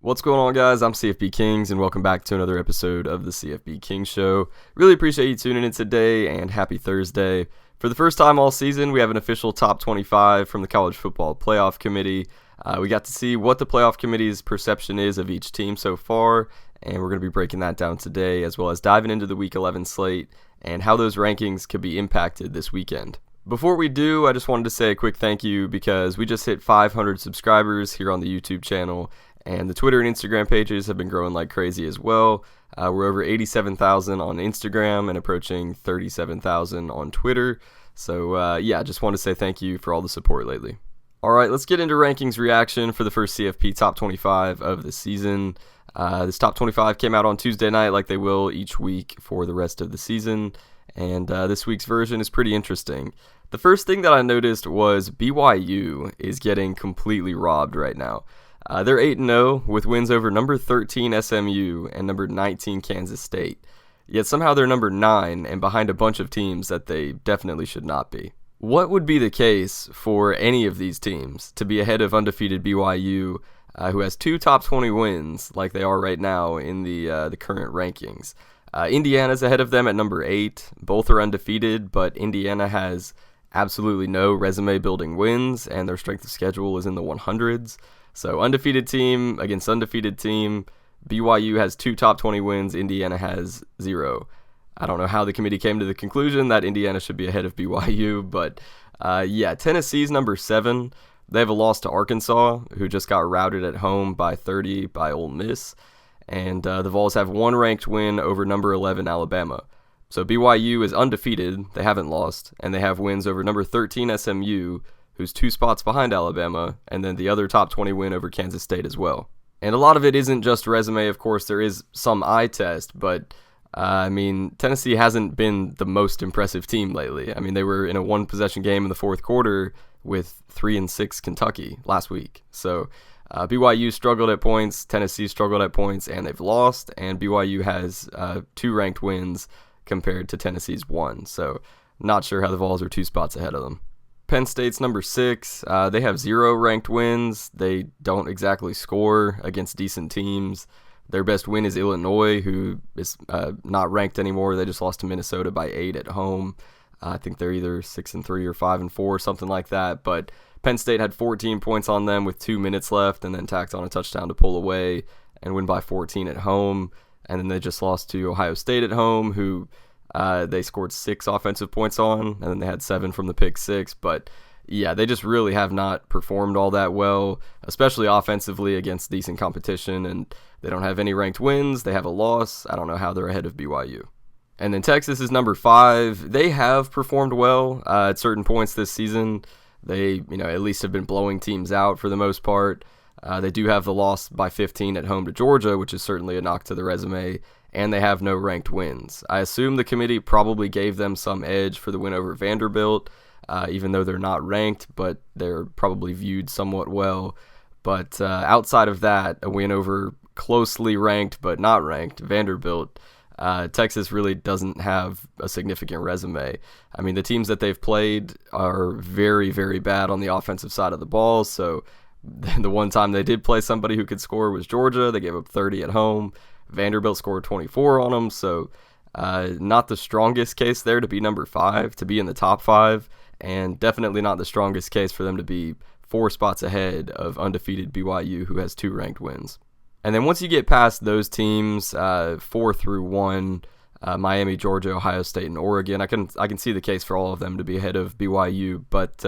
What's going on, guys? I'm CFB Kings, and welcome back to another episode of the CFBKings Show. Really appreciate you tuning in today, and happy Thursday. For the first time all season, we have an official top 25 from the College Football Playoff Committee. We got to see what the Playoff Committee's perception is of each team so far, and we're going to be breaking that down today, as well as diving into the Week 11 slate and how those rankings could be impacted this weekend. Before we do, I just wanted to say a quick thank you because we just hit 500 subscribers here on the YouTube channel, and the Twitter and Instagram pages have been growing like crazy as well. We're over 87,000 on Instagram and approaching 37,000 on Twitter. So just want to say thank you for all the support lately. All right, let's get into rankings reaction for the first CFP Top 25 of the season. This Top 25 came out on Tuesday night like they will each week for the rest of the season. And this week's version is pretty interesting. The first thing that I noticed was BYU is getting completely robbed right now. They're 8-0 with wins over number 13 SMU and number 19 Kansas State. Yet somehow they're number 9 and behind a bunch of teams that they definitely should not be. What would be the case for any of these teams to be ahead of undefeated BYU, who has 2 top 20 wins like they are right now in the current rankings? Indiana's ahead of them at number 8. Both are undefeated, but Indiana has absolutely no resume-building wins, and their strength of schedule is in the 100s. So undefeated team against undefeated team. BYU has 2 top 20 wins. Indiana has 0. I don't know how the committee came to the conclusion that Indiana should be ahead of BYU, but Tennessee's number 7. They have a loss to Arkansas, who just got routed at home by 30 by Ole Miss. And the Vols have 1 ranked win over number 11 Alabama. So BYU is undefeated. They haven't lost, and they have wins over number 13 SMU, who's 2 spots behind Alabama, and then the other top 20 win over Kansas State as well. And a lot of it isn't just resume, of course, there is some eye test, but Tennessee hasn't been the most impressive team lately. They were in a 1-possession game in the fourth quarter with 3-6 Kentucky last week. So BYU struggled at points, Tennessee struggled at points, and they've lost, and BYU has 2 ranked wins compared to Tennessee's 1. So not sure how the Vols are 2 spots ahead of them. Penn State's number 6. They have 0 ranked wins. They don't exactly score against decent teams. Their best win is Illinois, who is not ranked anymore. They just lost to Minnesota by 8 at home. I think they're either 6-3 or 5-4, something like that. But Penn State had 14 points on them with 2 minutes left, and then tacked on a touchdown to pull away and win by 14 at home. And then they just lost to Ohio State at home, who they scored 6 offensive points on, and then they had 7 from the pick 6. But yeah, they just really have not performed all that well, especially offensively against decent competition, and they don't have any ranked wins. They have a loss. I don't know how they're ahead of BYU. And then Texas is number 5. They have performed well at certain points this season. They, at least have been blowing teams out for the most part. They do have the loss by 15 at home to Georgia, which is certainly a knock to the resume, and they have no ranked wins. I assume the committee probably gave them some edge for the win over Vanderbilt, even though they're not ranked, but they're probably viewed somewhat well. But outside of that, a win over closely ranked but not ranked Vanderbilt, Texas really doesn't have a significant resume. The teams that they've played are very, very bad on the offensive side of the ball, so the one time they did play somebody who could score was Georgia. They gave up 30 at home. Vanderbilt scored 24 on them, so not the strongest case there to be number 5, to be in the top 5, and definitely not the strongest case for them to be 4 spots ahead of undefeated BYU, who has 2 ranked wins. And then once you get past those teams, 4 through 1, Miami, Georgia, Ohio State, and Oregon, I can see the case for all of them to be ahead of BYU, but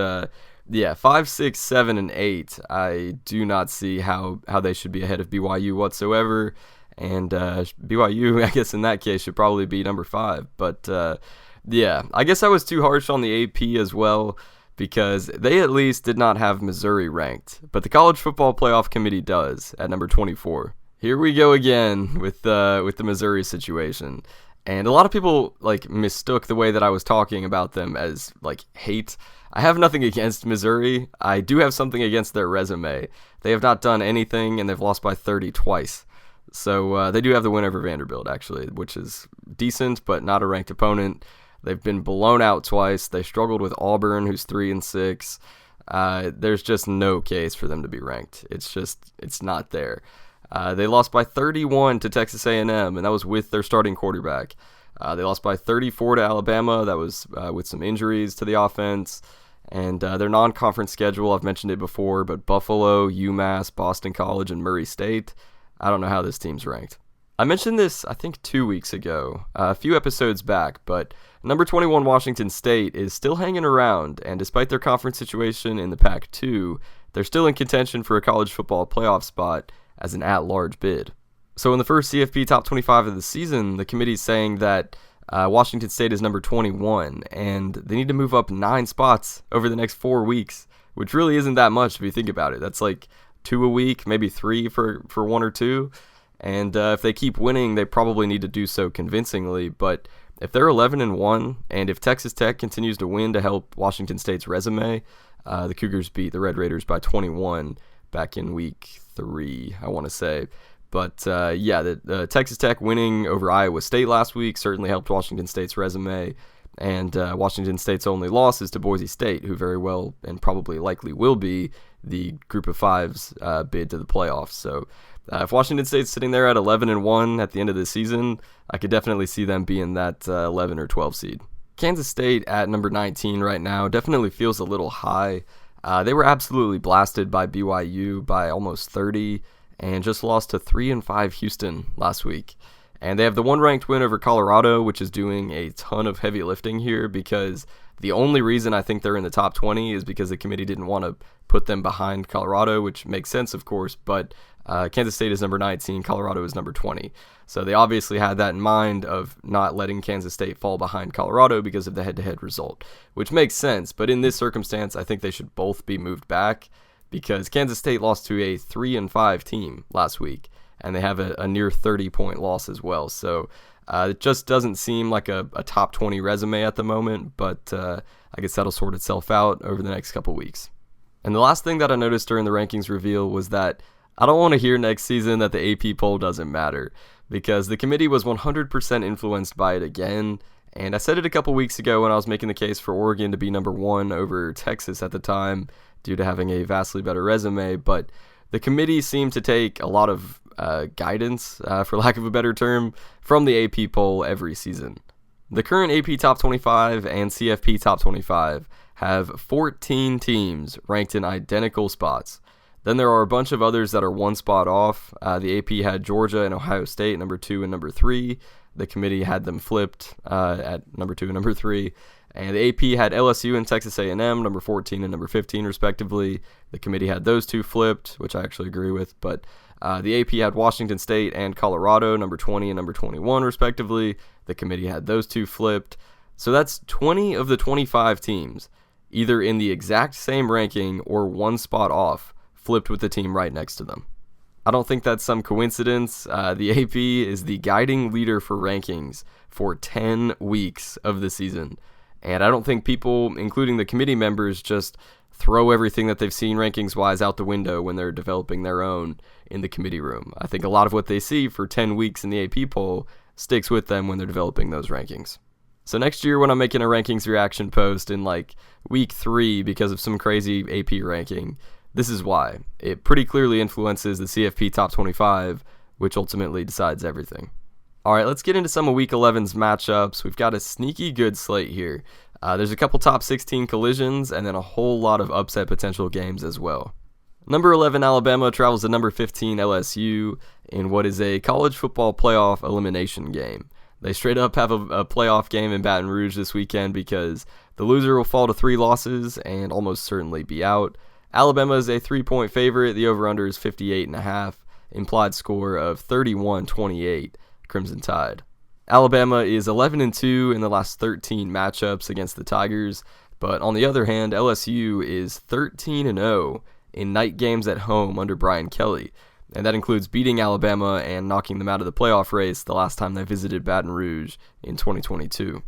5, 6, 7, and 8, I do not see how they should be ahead of BYU whatsoever. And BYU, I guess in that case, should probably be number 5. But I guess I was too harsh on the AP as well, because they at least did not have Missouri ranked. But the College Football Playoff Committee does at number 24. Here we go again with the Missouri situation. And a lot of people mistook the way that I was talking about them as hate. I have nothing against Missouri. I do have something against their resume. They have not done anything, and they've lost by 30 twice. So they do have the win over Vanderbilt, actually, which is decent, but not a ranked opponent. They've been blown out twice. They struggled with Auburn, who's 3-6. There's just no case for them to be ranked. It's not there. They lost by 31 to Texas A&M, and that was with their starting quarterback. They lost by 34 to Alabama. That was with some injuries to the offense. And their non-conference schedule, I've mentioned it before, but Buffalo, UMass, Boston College, and Murray State. I don't know how this team's ranked. I mentioned this, I think, 2 weeks ago, a few episodes back, but number 21 Washington State is still hanging around, and despite their conference situation in the Pac-2, they're still in contention for a college football playoff spot as an at-large bid. So in the first CFP Top 25 of the season, the committee's saying that Washington State is number 21, and they need to move up 9 spots over the next 4 weeks, which really isn't that much if you think about it. That's like 2 a week, maybe 3 for 1 or 2. And if they keep winning, they probably need to do so convincingly. But if they're 11-1, and if Texas Tech continues to win to help Washington State's resume, the Cougars beat the Red Raiders by 21 back in week 3, I want to say. But the Texas Tech winning over Iowa State last week certainly helped Washington State's resume. And Washington State's only loss is to Boise State, who very well and probably likely will be the Group of Fives bid to the playoffs. So if Washington State's sitting there at 11-1 at the end of the season, I could definitely see them being that 11 or 12 seed. Kansas State at number 19 right now definitely feels a little high. They were absolutely blasted by BYU by almost 30 and just lost to 3-5 Houston last week. And they have the one ranked win over Colorado, which is doing a ton of heavy lifting here because the only reason I think they're in the top 20 is because the committee didn't want to put them behind Colorado, which makes sense, of course, but Kansas State is number 19, Colorado is number 20. So they obviously had that in mind of not letting Kansas State fall behind Colorado because of the head-to-head result, which makes sense. But in this circumstance, I think they should both be moved back because Kansas State lost to a 3-5 team last week, and they have a near 30-point loss as well. So it just doesn't seem like a top 20 resume at the moment, but I guess that'll sort itself out over the next couple weeks. And the last thing that I noticed during the rankings reveal was that I don't want to hear next season that the AP poll doesn't matter, because the committee was 100% influenced by it again, and I said it a couple weeks ago when I was making the case for Oregon to be number 1 over Texas at the time due to having a vastly better resume, but the committee seemed to take a lot of guidance, for lack of a better term, from the AP poll every season. The current AP Top 25 and CFP Top 25 have 14 teams ranked in identical spots. Then there are a bunch of others that are one spot off. The AP had Georgia and Ohio State number 2 and number 3. The committee had them flipped at number 2 and number 3. And the AP had LSU and Texas A&M number 14 and number 15 respectively. The committee had those two flipped, which I actually agree with. But the AP had Washington State and Colorado number 20 and number 21 respectively. The committee had those two flipped. So that's 20 of the 25 teams, either in the exact same ranking or one spot off, flipped with the team right next to them. I don't think that's some coincidence. The AP is the guiding leader for rankings for 10 weeks of the season. And I don't think people, including the committee members, just throw everything that they've seen rankings-wise out the window when they're developing their own in the committee room. I think a lot of what they see for 10 weeks in the AP poll sticks with them when they're developing those rankings. So next year when I'm making a rankings reaction post in like week 3 because of some crazy AP ranking, this is why. It pretty clearly influences the CFP Top 25, which ultimately decides everything. All right, let's get into some of Week 11's matchups. We've got a sneaky good slate here. There's a couple top 16 collisions and then a whole lot of upset potential games as well. Number 11 Alabama travels to number 15 LSU in what is a college football playoff elimination game. They straight up have a playoff game in Baton Rouge this weekend because the loser will fall to 3 losses and almost certainly be out. Alabama is a 3-point favorite. The over-under is 58.5. Implied score of 31-28. Crimson Tide. Alabama is 11-2 in the last 13 matchups against the Tigers, but on the other hand, LSU is 13-0 in night games at home under Brian Kelly, and that includes beating Alabama and knocking them out of the playoff race the last time they visited Baton Rouge in 2022.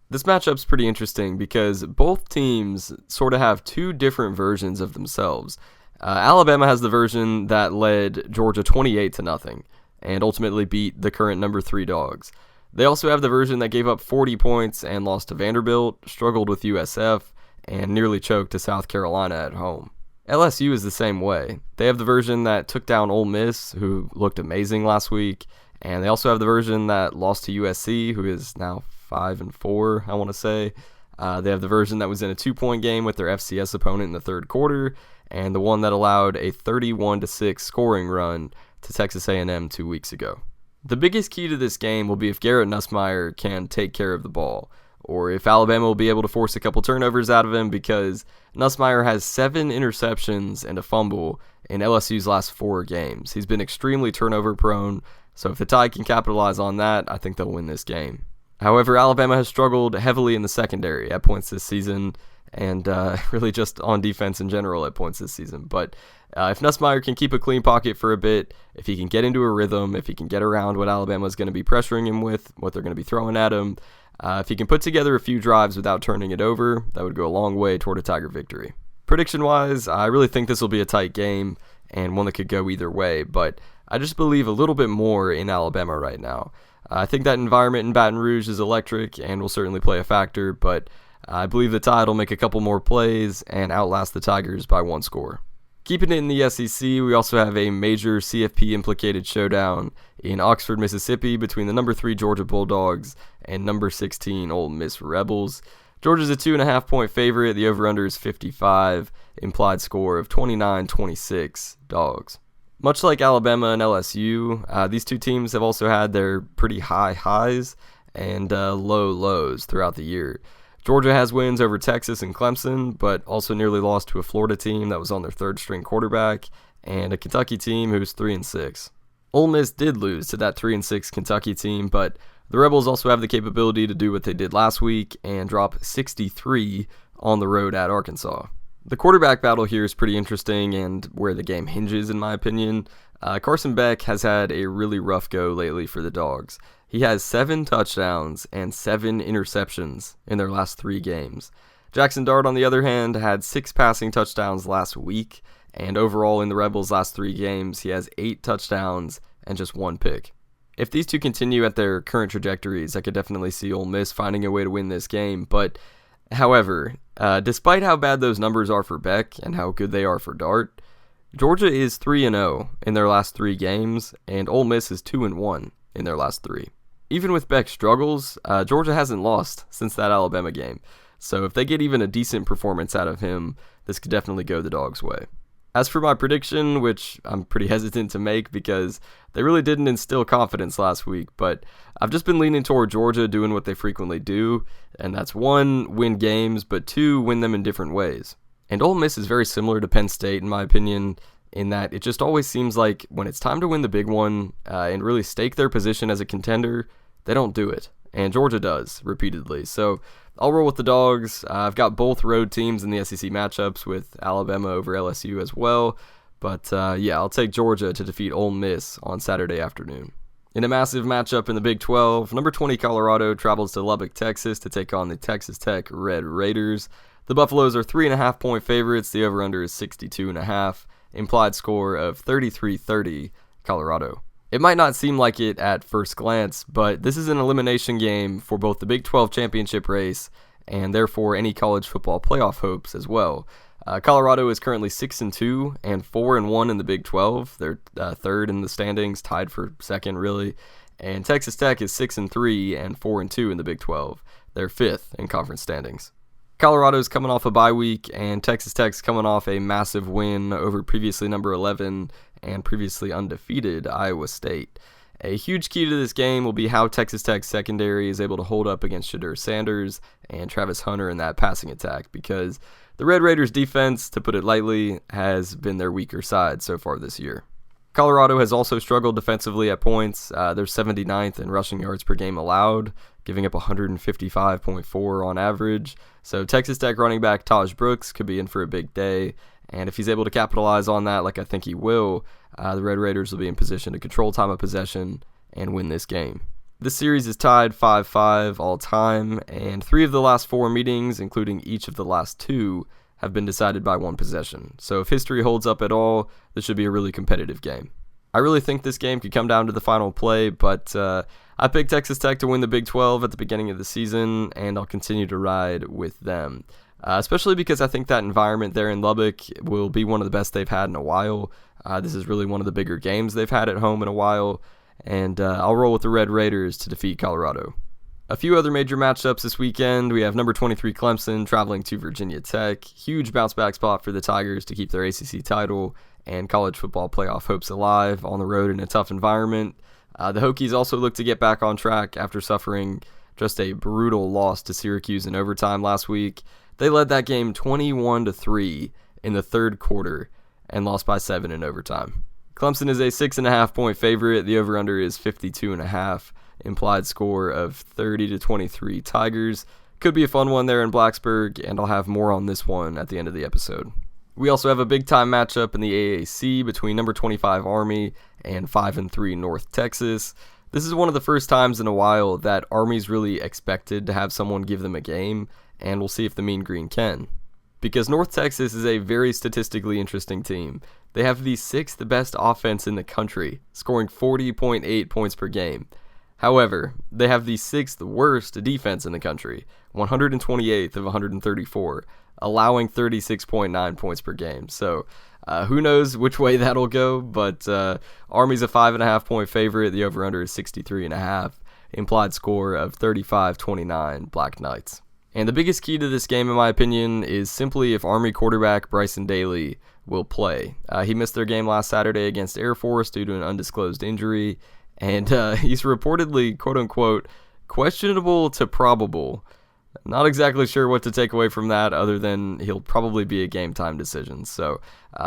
This matchup's pretty interesting because both teams sort of have two different versions of themselves. Alabama has the version that led Georgia 28-0 and ultimately beat the current number 3 Dogs. They also have the version that gave up 40 points and lost to Vanderbilt, struggled with USF, and nearly choked to South Carolina at home. LSU is the same way. They have the version that took down Ole Miss, who looked amazing last week, and they also have the version that lost to USC, who is now 5-4, I want to say. They have the version that was in a 2-point game with their FCS opponent in the third quarter, and the one that allowed a 31-6 scoring run to Texas A&M 2 weeks ago. The biggest key to this game will be if Garrett Nussmeier can take care of the ball, or if Alabama will be able to force a couple turnovers out of him, because Nussmeier has 7 interceptions and a fumble in LSU's last 4 games. He's been extremely turnover prone, so if the Tide can capitalize on that, I think they'll win this game. However, Alabama has struggled heavily in the secondary at points this season, and really just on defense in general at points this season. But if Nussmeier can keep a clean pocket for a bit, if he can get into a rhythm, if he can get around what Alabama is going to be pressuring him with, what they're going to be throwing at him, if he can put together a few drives without turning it over, that would go a long way toward a Tiger victory. Prediction-wise, I really think this will be a tight game and one that could go either way, but I just believe a little bit more in Alabama right now. I think that environment in Baton Rouge is electric and will certainly play a factor, but I believe the Tide will make a couple more plays and outlast the Tigers by 1 score. Keeping it in the SEC, we also have a major CFP-implicated showdown in Oxford, Mississippi between the number 3 Georgia Bulldogs and number 16 Ole Miss Rebels. Georgia's a 2.5-point favorite. The over-under is 55, implied score of 29-26 Dogs. Much like Alabama and LSU, these two teams have also had their pretty high highs and low lows throughout the year. Georgia has wins over Texas and Clemson, but also nearly lost to a Florida team that was on their third-string quarterback, and a Kentucky team who's 3-6. Ole Miss did lose to that 3-6 Kentucky team, but the Rebels also have the capability to do what they did last week and drop 63 on the road at Arkansas. The quarterback battle here is pretty interesting and where the game hinges, in my opinion. Carson Beck has had a really rough go lately for the Dogs. He has 7 touchdowns and 7 interceptions in their last 3 games. Jackson Dart, on the other hand, had 6 passing touchdowns last week, and overall in the Rebels' last 3 games, he has 8 touchdowns and just 1 pick. If these two continue at their current trajectories, I could definitely see Ole Miss finding a way to win this game, but however, despite how bad those numbers are for Beck and how good they are for Dart, Georgia is 3-0 in their last 3 games, and Ole Miss is 2-1 in their last 3. Even with Beck's struggles, Georgia hasn't lost since that Alabama game, so if they get even a decent performance out of him, this could definitely go the Dogs' way. As for my prediction, which I'm pretty hesitant to make because they really didn't instill confidence last week, but I've just been leaning toward Georgia doing what they frequently do, and that's 1, win games, but 2, win them in different ways. And Ole Miss is very similar to Penn State, in my opinion, in that it just always seems like when it's time to win the big one and really stake their position as a contender, they don't do it. And Georgia does, repeatedly. So I'll roll with the Dogs. I've got both road teams in the SEC matchups with Alabama over LSU as well. But yeah, I'll take Georgia to defeat Ole Miss on Saturday afternoon. In a massive matchup in the Big 12, number 20 Colorado travels to Lubbock, Texas to take on the Texas Tech Red Raiders. The Buffaloes are 3.5-point favorites. The over-under is 62.5. Implied score of 33-30 Colorado. It might not seem like it at first glance, but this is an elimination game for both the Big 12 championship race and therefore any college football playoff hopes as well. Colorado is currently 6-2 and 4-1 in the Big 12. They're third in the standings, tied for second really. And Texas Tech is 6-3 and 4-2 in the Big 12. They're fifth in conference standings. Colorado's coming off a bye week, and Texas Tech's coming off a massive win over previously number 11 and previously undefeated Iowa State. A huge key to this game will be how Texas Tech's secondary is able to hold up against Shadur Sanders and Travis Hunter in that passing attack, because the Red Raiders' defense, to put it lightly, has been their weaker side so far this year. Colorado has also struggled defensively at points. They're 79th in rushing yards per game allowed, giving up 155.4 on average. So Texas Tech running back Taj Brooks could be in for a big day, and if he's able to capitalize on that like I think he will, the Red Raiders will be in position to control time of possession and win this game. This series is tied 5-5 all time, and 3 of the last 4 meetings, including each of the last 2, have been decided by 1 possession. So if history holds up at all, this should be a really competitive game. I really think this game could come down to the final play, but I picked Texas Tech to win the Big 12 at the beginning of the season, and I'll continue to ride with them. especially because I think that environment there in Lubbock will be one of the best they've had in a while. This is really one of the bigger games they've had at home in a while, and I'll roll with the Red Raiders to defeat Colorado. A few other major matchups this weekend. We have number 23 Clemson traveling to Virginia Tech. Huge bounce-back spot for the Tigers to keep their ACC title and college football playoff hopes alive on the road in a tough environment. The Hokies also look to get back on track after suffering just a brutal loss to Syracuse in overtime last week. They led that game 21-3 in the third quarter and lost by 7 in overtime. Clemson is a 6.5-point favorite. The over-under is 52.5. Implied score of 30-23 Tigers. Could be a fun one there in Blacksburg, and I'll have more on this one at the end of the episode. We also have a big-time matchup in the AAC between number 25 Army and 5-3 North Texas. This is one of the first times in a while that Army's really expected to have someone give them a game, and we'll see if the Mean Green can. Because North Texas is a very statistically interesting team. They have the 6th best offense in the country, scoring 40.8 points per game. However, they have the 6th worst defense in the country, 128th of 134, allowing 36.9 points per game. So who knows which way that'll go, but Army's a 5.5-point favorite. The over-under is 63.5. Implied score of 35-29 Black Knights. And the biggest key to this game, in my opinion, is simply if Army quarterback Bryson Daly will play. He missed their game last Saturday against Air Force due to an undisclosed injury, and he's reportedly, quote-unquote, questionable to probable. Not exactly sure what to take away from that other than he'll probably be a game-time decision, so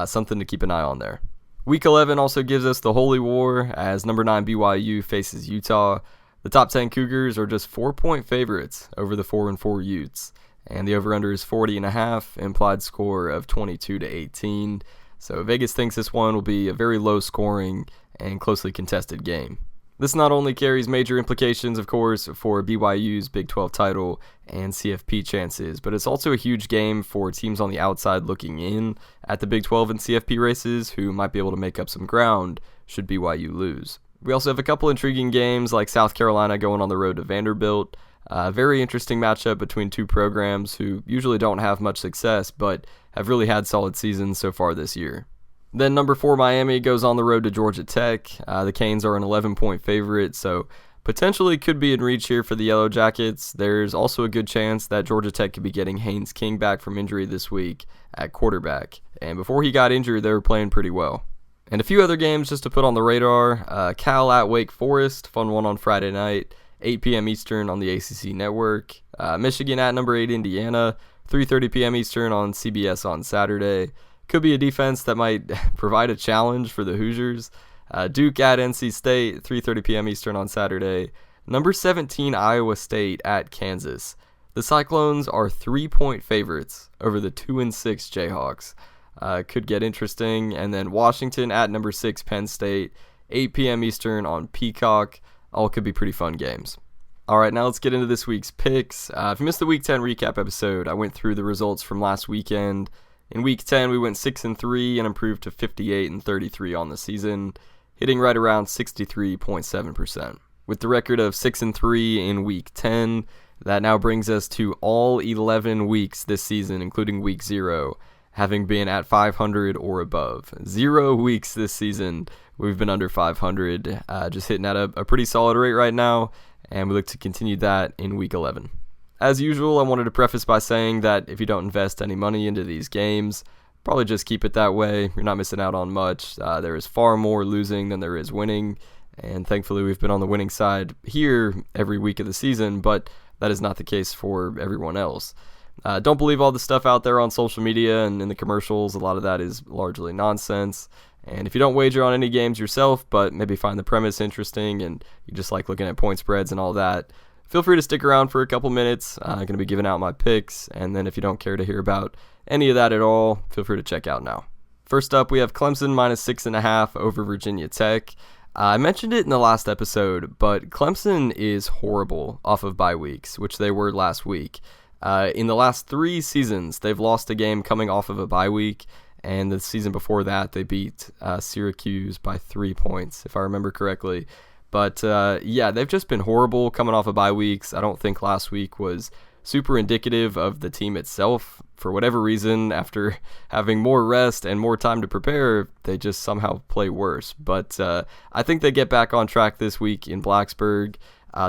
something to keep an eye on there. Week 11 also gives us the Holy War as number 9 BYU faces Utah. The top 10 Cougars are just 4-point favorites over the 4-4 Utes, and the over-under is 40.5, implied score of 22-18. So Vegas thinks this one will be a very low-scoring and closely contested game. This not only carries major implications, of course, for BYU's Big 12 title and CFP chances, but it's also a huge game for teams on the outside looking in at the Big 12 and CFP races who might be able to make up some ground should BYU lose. We also have a couple intriguing games like South Carolina going on the road to Vanderbilt. A very interesting matchup between two programs who usually don't have much success but have really had solid seasons so far this year. Then number 4 Miami goes on the road to Georgia Tech. The Canes are an 11-point favorite, so potentially could be in reach here for the Yellow Jackets. There's also a good chance that Georgia Tech could be getting Haynes King back from injury this week at quarterback. And before he got injured, they were playing pretty well. And a few other games just to put on the radar. Cal at Wake Forest, fun one on Friday night, 8 p.m. Eastern on the ACC Network. Michigan at number 8 Indiana, 3:30 p.m. Eastern on CBS on Saturday. Could be a defense that might provide a challenge for the Hoosiers. Duke at NC State, 3:30 p.m. Eastern on Saturday. Number 17 Iowa State at Kansas. The Cyclones are 3-point favorites over the 2-6 Jayhawks. Could get interesting. And then Washington at number 6 Penn State, 8 p.m. Eastern on Peacock. All could be pretty fun games. All right, now let's get into this week's picks. If you missed the Week 10 recap episode, I went through the results from last weekend. In Week 10, we went 6-3 and improved to 58-33 on the season, hitting right around 63.7%. With the record of 6-3 in Week 10, that now brings us to all 11 weeks this season, including Week 0, having been at 500 or above. 0 weeks this season we've been under 500, just hitting at a pretty solid rate right now, and we look to continue that in Week 11. As usual, I wanted to preface by saying that if you don't invest any money into these games, probably just keep it that way. You're not missing out on much. There is far more losing than there is winning, and thankfully we've been on the winning side here every week of the season, but that is not the case for everyone else. Don't believe all the stuff out there on social media and in the commercials. A lot of that is largely nonsense. And if you don't wager on any games yourself, but maybe find the premise interesting and you just like looking at point spreads and all that, feel free to stick around for a couple minutes. I'm going to be giving out my picks, and then if you don't care to hear about any of that at all, feel free to check out now. First up, we have Clemson minus 6.5 over Virginia Tech. I mentioned it in the last episode, but Clemson is horrible off of bye weeks, which they were last week. In the last 3 seasons, they've lost a game coming off of a bye week, and the season before that, they beat Syracuse by 3 points, if I remember correctly. But yeah, they've just been horrible coming off of bye weeks. I don't think last week was super indicative of the team itself, for whatever reason, after having more rest and more time to prepare, they just somehow play worse. But I think they get back on track this week in Blacksburg.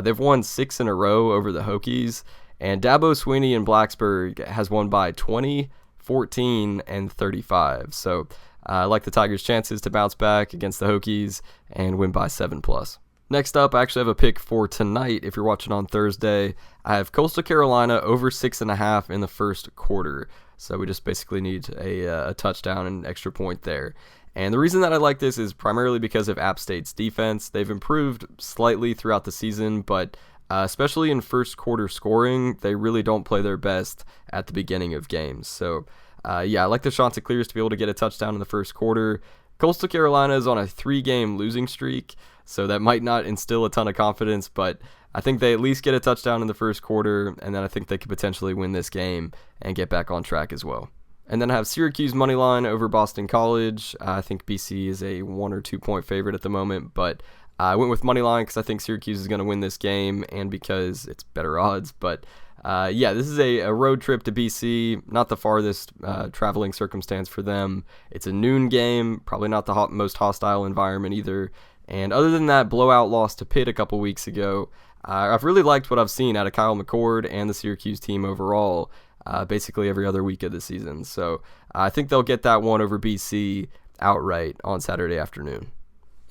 They've won 6 in a row over the Hokies, and Dabo Swinney in Blacksburg has won by 20, 14, and 35. So I like the Tigers' chances to bounce back against the Hokies and win by 7+. Next up, I actually have a pick for tonight. If you're watching on Thursday, I have Coastal Carolina over 6.5 in the first quarter. So we just basically need a touchdown and extra point there. And the reason that I like this is primarily because of App State's defense. They've improved slightly throughout the season, but especially in first quarter scoring, they really don't play their best at the beginning of games. So I like the Chanticleers to be able to get a touchdown in the first quarter. Coastal Carolina is on a 3-game losing streak, so that might not instill a ton of confidence, but I think they at least get a touchdown in the first quarter, and then I think they could potentially win this game and get back on track as well. And then I have Syracuse moneyline over Boston College. I think BC is a 1 or 2 point favorite at the moment, but I went with moneyline because I think Syracuse is going to win this game and because it's better odds. But this is a road trip to BC, not the farthest traveling circumstance for them. It's a noon game, probably not the most hostile environment either. And other than that blowout loss to Pitt a couple weeks ago, I've really liked what I've seen out of Kyle McCord and the Syracuse team overall. Basically every other week of the season. So I think they'll get that one over BC outright on Saturday afternoon.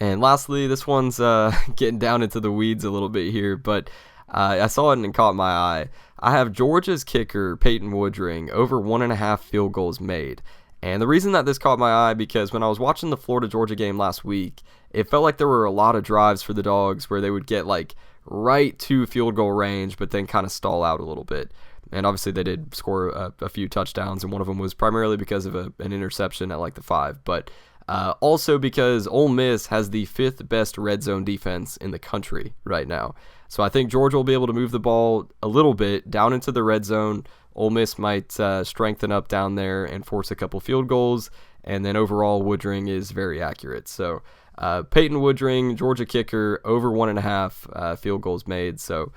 And lastly, this one's getting down into the weeds a little bit here, but I saw it and it caught my eye. I have Georgia's kicker, Peyton Woodring, over 1.5 field goals made. And the reason that this caught my eye, because when I was watching the Florida-Georgia game last week, it felt like there were a lot of drives for the Dogs where they would get like right to field goal range, but then kind of stall out a little bit. And obviously they did score a few touchdowns, and one of them was primarily because of an interception at like the 5. But also because Ole Miss has the 5th best red zone defense in the country right now. So I think Georgia will be able to move the ball a little bit down into the red zone. Ole Miss might strengthen up down there and force a couple field goals. And then overall, Woodring is very accurate. So Peyton Woodring, Georgia kicker, over 1.5 field goals made. So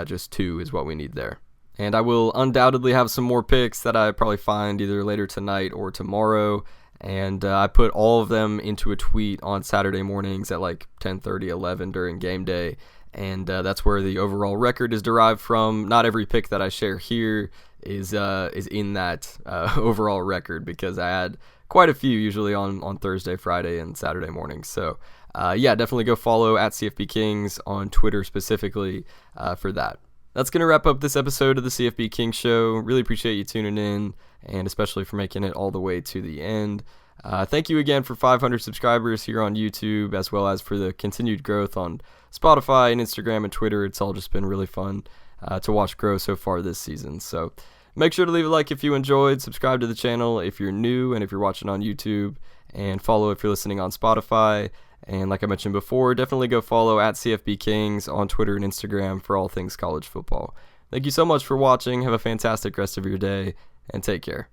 just 2 is what we need there. And I will undoubtedly have some more picks that I probably find either later tonight or tomorrow. And I put all of them into a tweet on Saturday mornings at like 10:30, 11 during game day. And that's where the overall record is derived from. Not every pick that I share here is in that overall record, because I had quite a few usually on Thursday, Friday, and Saturday mornings. So definitely go follow at CFB Kings on Twitter specifically for that. That's going to wrap up this episode of the CFB Kings Show. Really appreciate you tuning in, and especially for making it all the way to the end. Thank you again for 500 subscribers here on YouTube, as well as for the continued growth on Spotify and Instagram and Twitter. It's all just been really fun to watch grow so far this season. So make sure to leave a like if you enjoyed, subscribe to the channel if you're new and if you're watching on YouTube, and follow if you're listening on Spotify. And like I mentioned before, definitely go follow at CFB Kings on Twitter and Instagram for all things college football. Thank you so much for watching. Have a fantastic rest of your day, and take care.